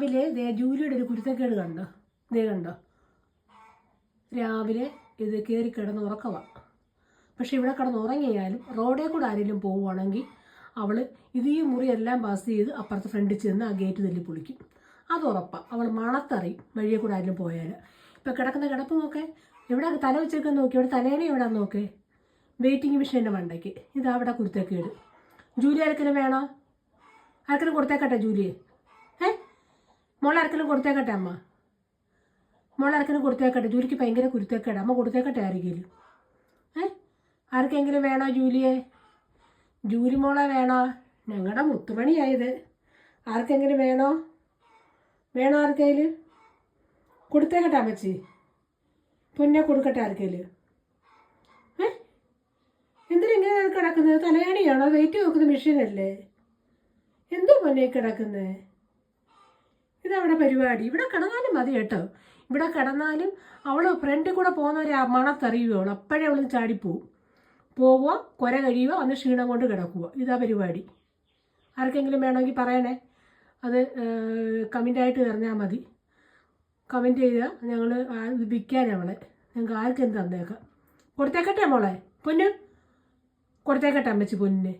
രാവിലെ ജൂലിയുടെ ഒരു കുരുത്തക്കേട് കണ്ടോ? കണ്ടോ? രാവിലെ ഇത് കയറി കിടന്ന് ഉറക്കമാണ്. പക്ഷെ ഇവിടെ കിടന്ന് ഉറങ്ങിയാലും റോഡേ കൂടെ ആരെങ്കിലും പോവുകയാണെങ്കിൽ അവൾ ഈ മുറിയെല്ലാം പാസ് ചെയ്ത് അപ്പുറത്തെ ഫ്രണ്ടിൽ ചെന്ന് ആ ഗേറ്റ് തല്ലി പൊളിക്കും. അത് ഉറപ്പാണ്. അവൾ മണത്തറിയും വഴിയെ കൂടെ ആരെങ്കിലും പോയാൽ. ഇപ്പം കിടക്കുന്ന കിടപ്പ് നോക്കേ, എവിടെ തല വെച്ചൊക്കെ നോക്കി, ഇവിടെ തലേനെ എവിടെ നോക്കേ, വെയിറ്റിംഗ് മെഷീൻ്റെ മണ്ടയ്ക്ക്. ഇതാ അവിടെ കുരുത്തക്കേട്. ജൂലി ആർക്കെങ്കിലും വേണോ? ആർക്കെങ്കിലും കൊടുത്തേക്കട്ടെ ജൂലിയെ? മോളെ ആർക്കെങ്കിലും കൊടുത്തേക്കട്ടെ അമ്മ? മോളെ ആർക്കെങ്കിലും കൊടുത്തേക്കട്ടെ? ജൂലിക്ക് ഭയങ്കര കുരുത്തേക്കേട്. അമ്മ കൊടുത്തേക്കട്ടെ ആരെങ്കിലും? ആർക്കെങ്കിലും വേണോ ജൂലിയെ? ജൂലി മോളെ വേണോ? ഞങ്ങളുടെ മുത്തുമണിയായത്. ആർക്കെങ്കിലും വേണോ? വേണോ ആർക്കെങ്കിലും? കൊടുത്തേക്കട്ടെ അമ്മച്ചി? പൊന്നെ കൊടുക്കട്ടെ ആർക്കെങ്കിലും? എന്തിനെങ്ങനെ കിടക്കുന്നത്? തലയാണിയാണോ? വെയിറ്റ് നോക്കുന്ന മെഷീനല്ലേ? എന്തോ പൊന്നെ കിടക്കുന്നത്? ഇതവിടെ പരിപാടി. ഇവിടെ കിടന്നാലും മതി കേട്ടോ. ഇവിടെ കിടന്നാലും അവൾ ഫ്രണ്ടിൽ കൂടെ പോകുന്നവരെ മണത്തറിയുകയുള്ളൂ. അപ്പോഴേ അവൾ ചാടിപ്പോവും. പോവുക, കുര കഴിയുക, അന്ന് ക്ഷീണം കൊണ്ട് കിടക്കുക. ഇതാ പരിപാടി. ആർക്കെങ്കിലും വേണമെങ്കിൽ പറയണേ. അത് കമൻ്റായിട്ട് പറഞ്ഞാൽ മതി. കമൻറ്റ് ചെയ്യുക. ഞങ്ങൾ ഇത് വിൽക്കാൻ അവളെ ഞങ്ങൾക്ക് ആർക്കെന്ത് തന്നേക്കാം. കൊടുത്തേക്കട്ടെ മോളെ? പൊന്നു കൊടുത്തേക്കട്ടെ അമ്മച്ചി പൊന്നിനെ?